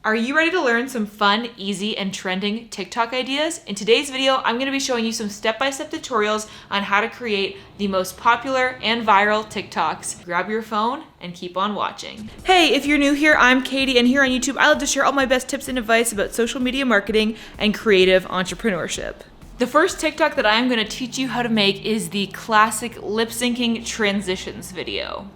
Are you ready to learn some fun, easy, and trending TikTok ideas? In today's video, I'm going to be showing you some step-by-step tutorials on how to create the most popular and viral TikToks. Grab your phone and keep on watching. Hey, if you're new here, I'm Katie, and here on YouTube, I love to share all my best tips and advice about social media marketing and creative entrepreneurship. The first TikTok that I'm going to teach you how to make is the classic lip-syncing transitions video.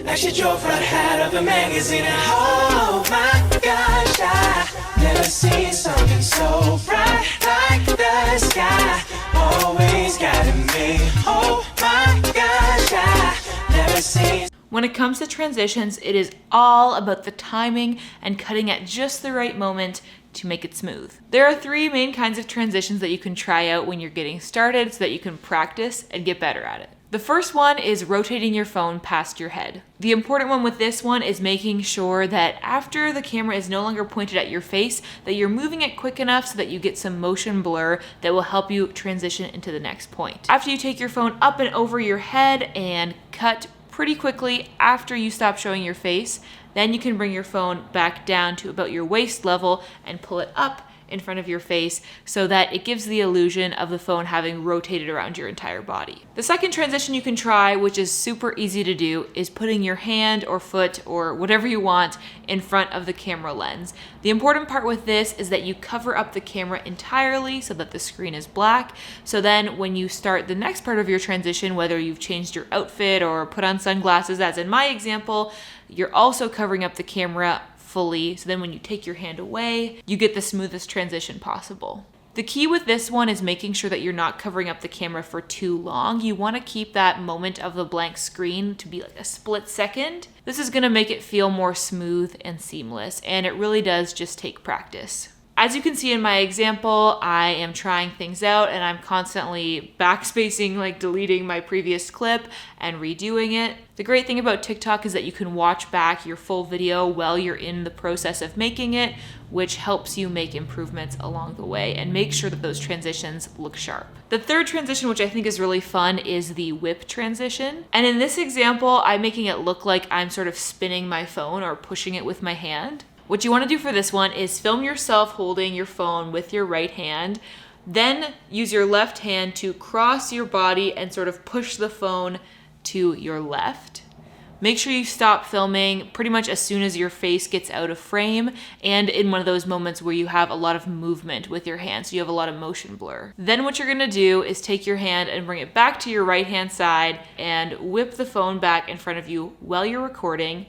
Like she drove right out of a magazine and oh my gosh, I never seen something so bright like the sky, always guiding me. Oh my gosh, I never seen. When it comes to transitions, it is all about the timing and cutting at just the right moment to make it smooth. There are three main kinds of transitions that you can try out when you're getting started so that you can practice and get better at it. The first one is rotating your phone past your head. The important one with this one is making sure that after the camera is no longer pointed at your face, that you're moving it quick enough so that you get some motion blur that will help you transition into the next point. After you take your phone up and over your head and cut pretty quickly after you stop showing your face, then you can bring your phone back down to about your waist level and pull it up in front of your face so that it gives the illusion of the phone having rotated around your entire body. The second transition you can try, which is super easy to do, is putting your hand or foot or whatever you want in front of the camera lens. The important part with this is that you cover up the camera entirely so that the screen is black. So then when you start the next part of your transition, whether you've changed your outfit or put on sunglasses, as in my example, you're also covering up the camera fully, so then when you take your hand away, you get the smoothest transition possible. The key with this one is making sure that you're not covering up the camera for too long. You want to keep that moment of the blank screen to be like a split second. This is going to make it feel more smooth and seamless, and it really does just take practice. As you can see in my example, I am trying things out and I'm constantly backspacing, like deleting my previous clip and redoing it. The great thing about TikTok is that you can watch back your full video while you're in the process of making it, which helps you make improvements along the way and make sure that those transitions look sharp. The third transition, which I think is really fun, is the whip transition. And in this example, I'm making it look like I'm sort of spinning my phone or pushing it with my hand. What you want to do for this one is film yourself holding your phone with your right hand, then use your left hand to cross your body and sort of push the phone to your left. Make sure you stop filming pretty much as soon as your face gets out of frame and in one of those moments where you have a lot of movement with your hand, so you have a lot of motion blur. Then what you're gonna do is take your hand and bring it back to your right hand side and whip the phone back in front of you while you're recording.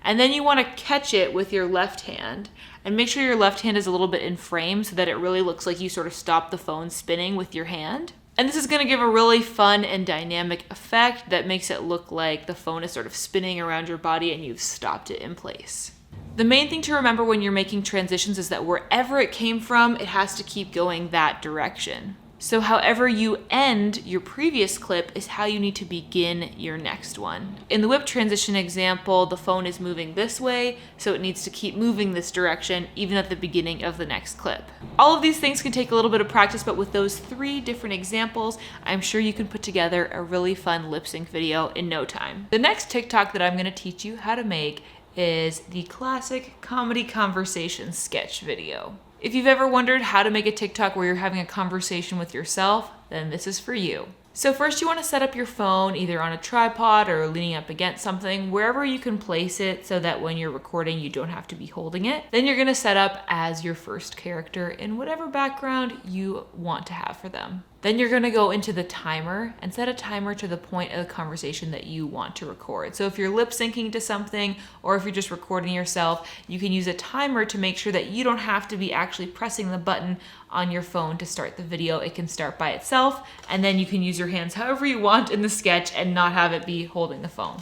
And then you want to catch it with your left hand and make sure your left hand is a little bit in frame so that it really looks like you sort of stop the phone spinning with your hand. And this is going to give a really fun and dynamic effect that makes it look like the phone is sort of spinning around your body and you've stopped it in place. The main thing to remember when you're making transitions is that wherever it came from, it has to keep going that direction. So however you end your previous clip is how you need to begin your next one. In the whip transition example, the phone is moving this way, so it needs to keep moving this direction even at the beginning of the next clip. All of these things can take a little bit of practice, but with those three different examples, I'm sure you can put together a really fun lip sync video in no time. The next TikTok that I'm going to teach you how to make is the classic comedy conversation sketch video. If you've ever wondered how to make a TikTok where you're having a conversation with yourself, then this is for you. So first you want to set up your phone either on a tripod or leaning up against something, wherever you can place it so that when you're recording you don't have to be holding it. Then you're going to set up as your first character in whatever background you want to have for them. Then you're going to go into the timer and set a timer to the point of the conversation that you want to record. So if you're lip syncing to something or if you're just recording yourself, you can use a timer to make sure that you don't have to be actually pressing the button on your phone to start the video. It can start by itself, and then you can use your hands however you want in the sketch and not have it be holding the phone.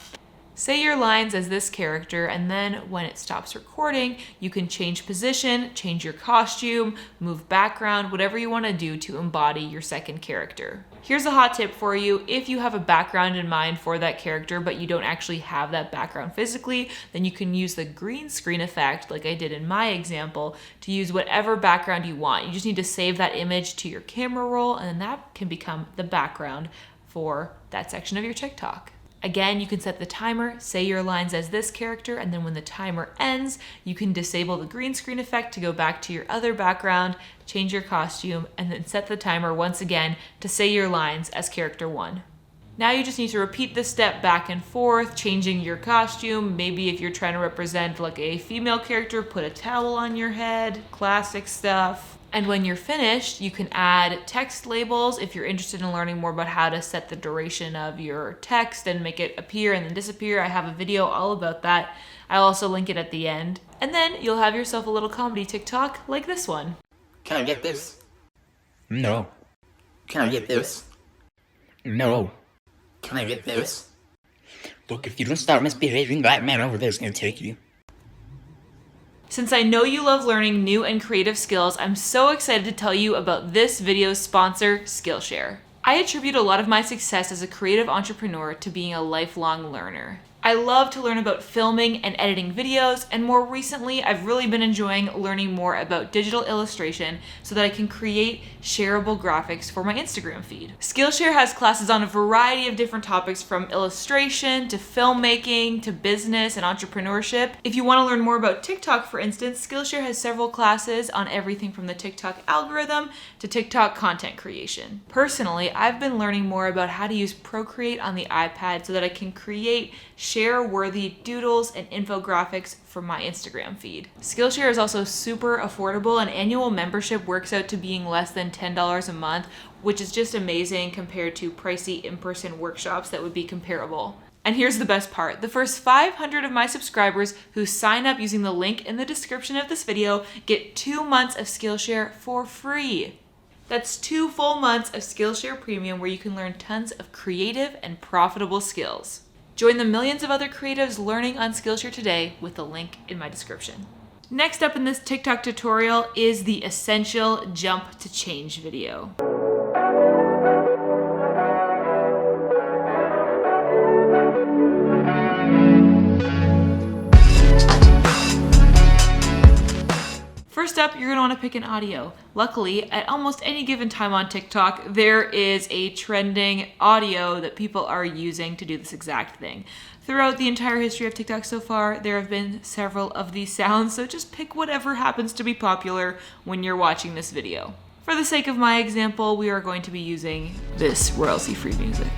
Say your lines as this character, and then when it stops recording, you can change position, change your costume, move background, whatever you want to do to embody your second character. Here's a hot tip for you. If you have a background in mind for that character, but you don't actually have that background physically, then you can use the green screen effect, like I did in my example, to use whatever background you want. You just need to save that image to your camera roll, and then that can become the background for that section of your TikTok. Again, you can set the timer, say your lines as this character, and then when the timer ends, you can disable the green screen effect to go back to your other background, change your costume, and then set the timer once again to say your lines as character 1. Now you just need to repeat this step back and forth, changing your costume. Maybe if you're trying to represent like a female character, put a towel on your head, classic stuff. And when you're finished, you can add text labels if you're interested in learning more about how to set the duration of your text and make it appear and then disappear. I have a video all about that. I'll also link it at the end. And then you'll have yourself a little comedy TikTok like this one. Can I get this? No. Can I get this? No. Can I get this? Look, if you don't stop misbehaving, that man over there is gonna take you. Since I know you love learning new and creative skills, I'm so excited to tell you about this video's sponsor, Skillshare. I attribute a lot of my success as a creative entrepreneur to being a lifelong learner. I love to learn about filming and editing videos, and more recently, I've really been enjoying learning more about digital illustration so that I can create shareable graphics for my Instagram feed. Skillshare has classes on a variety of different topics from illustration to filmmaking to business and entrepreneurship. If you want to learn more about TikTok, for instance, Skillshare has several classes on everything from the TikTok algorithm to TikTok content creation. Personally, I've been learning more about how to use Procreate on the iPad so that I can create share-worthy doodles and infographics for my Instagram feed. Skillshare is also super affordable. An annual membership works out to being less than $10 a month, which is just amazing compared to pricey in-person workshops that would be comparable. And here's the best part. The first 500 of my subscribers who sign up using the link in the description of this video get 2 months of Skillshare for free. That's 2 full months of Skillshare Premium where you can learn tons of creative and profitable skills. Join the millions of other creatives learning on Skillshare today with the link in my description. Next up in this TikTok tutorial is the essential jump to change video. First up, you're gonna wanna pick an audio. Luckily, at almost any given time on TikTok, there is a trending audio that people are using to do this exact thing. Throughout the entire history of TikTok so far, there have been several of these sounds, so just pick whatever happens to be popular when you're watching this video. For the sake of my example, we are going to be using this royalty-free music.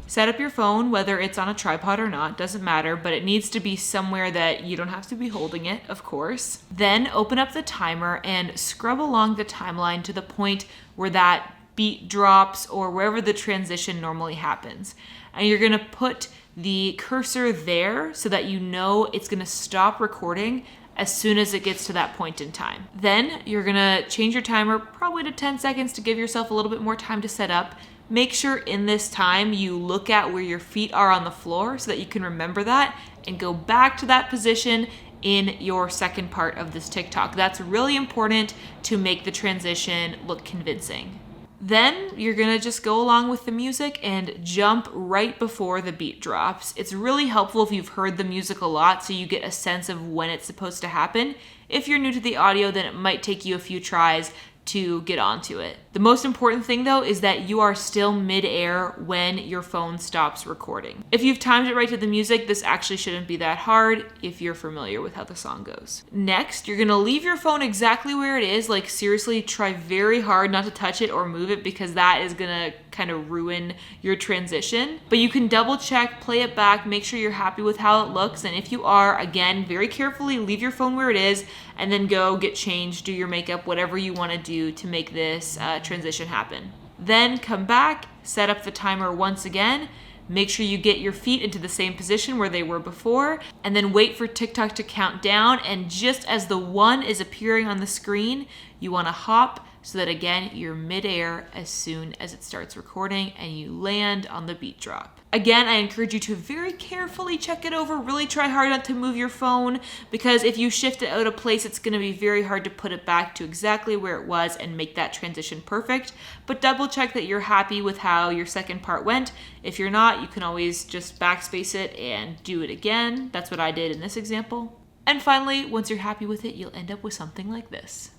Set up your phone, whether it's on a tripod or not, doesn't matter, but it needs to be somewhere that you don't have to be holding it, of course. Then open up the timer and scrub along the timeline to the point where that beat drops or wherever the transition normally happens. And you're gonna put the cursor there so that you know it's gonna stop recording as soon as it gets to that point in time. Then you're gonna change your timer probably to 10 seconds to give yourself a little bit more time to set up. Make sure in this time you look at where your feet are on the floor so that you can remember that and go back to that position in your second part of this TikTok. That's really important to make the transition look convincing. Then you're gonna just go along with the music and jump right before the beat drops. It's really helpful if you've heard the music a lot so you get a sense of when it's supposed to happen. If you're new to the audio, then it might take you a few tries to get onto it. The most important thing though is that you are still mid-air when your phone stops recording. If you've timed it right to the music, this actually shouldn't be that hard if you're familiar with how the song goes. Next, you're gonna leave your phone exactly where it is. Like seriously, try very hard not to touch it or move it because that is gonna kind of ruin your transition. But you can double check, play it back, make sure you're happy with how it looks. And if you are, again, very carefully leave your phone where it is and then go get changed, do your makeup, whatever you wanna do to make this transition happen. Then come back, set up the timer once again, make sure you get your feet into the same position where they were before, and then wait for TikTok to count down. And just as the 1 is appearing on the screen, you wanna hop so that again, you're mid-air as soon as it starts recording and you land on the beat drop. Again, I encourage you to very carefully check it over, really try hard not to move your phone because if you shift it out of place, it's gonna be very hard to put it back to exactly where it was and make that transition perfect. But double check that you're happy with how your second part went. If you're not, you can always just backspace it and do it again. That's what I did in this example. And finally, once you're happy with it, you'll end up with something like this.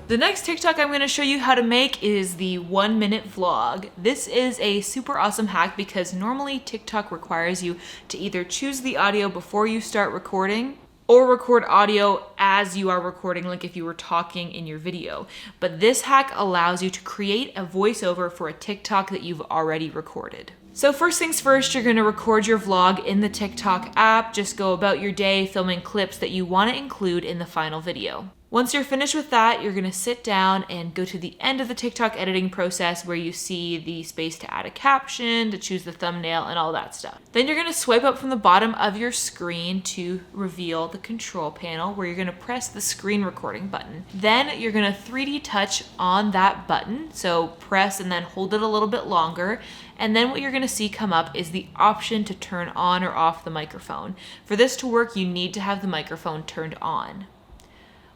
The next TikTok I'm going to show you how to make is the 1-minute vlog. This is a super awesome hack because normally TikTok requires you to either choose the audio before you start recording or record audio as you are recording, like if you were talking in your video. But this hack allows you to create a voiceover for a TikTok that you've already recorded. So first things first, you're gonna record your vlog in the TikTok app. Just go about your day filming clips that you wanna include in the final video. Once you're finished with that, you're gonna sit down and go to the end of the TikTok editing process where you see the space to add a caption, to choose the thumbnail, and all that stuff. Then you're gonna swipe up from the bottom of your screen to reveal the control panel where you're gonna press the screen recording button. Then you're gonna 3D touch on that button, so press and then hold it a little bit longer. And then what you're gonna see come up is the option to turn on or off the microphone. For this to work, you need to have the microphone turned on.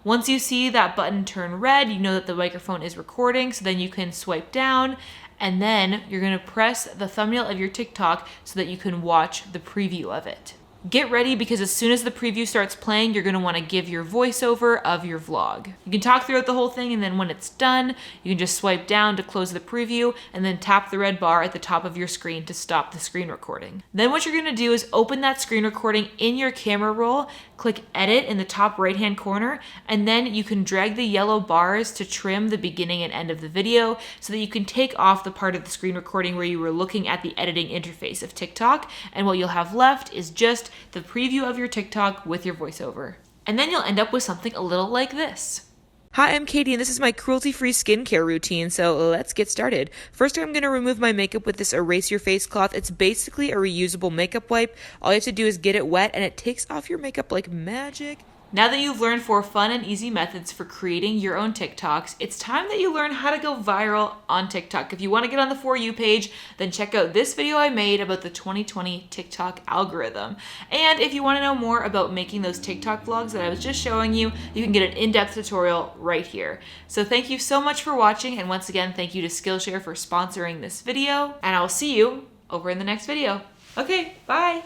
Once you see that button turn red, you know that the microphone is recording, so then you can swipe down, and then you're gonna press the thumbnail of your TikTok so that you can watch the preview of it. Get ready because as soon as the preview starts playing, you're gonna wanna give your voiceover of your vlog. You can talk throughout the whole thing, and then when it's done, you can just swipe down to close the preview and then tap the red bar at the top of your screen to stop the screen recording. Then what you're gonna do is open that screen recording in your camera roll, click edit in the top right-hand corner, and then you can drag the yellow bars to trim the beginning and end of the video so that you can take off the part of the screen recording where you were looking at the editing interface of TikTok, and what you'll have left is just the preview of your TikTok with your voiceover. And then you'll end up with something a little like this. Hi, I'm Katie, and this is my cruelty-free skincare routine, so let's get started. First, I'm going to remove my makeup with this Erase Your Face cloth. It's basically a reusable makeup wipe. All you have to do is get it wet, and it takes off your makeup like magic. Now that you've learned 4 fun and easy methods for creating your own TikToks, it's time that you learn how to go viral on TikTok. If you want to get on the For You page, then check out this video I made about the 2020 TikTok algorithm. And if you want to know more about making those TikTok vlogs that I was just showing you, you can get an in-depth tutorial right here. So thank you so much for watching, and once again, thank you to Skillshare for sponsoring this video, and I'll see you over in the next video. Okay, bye!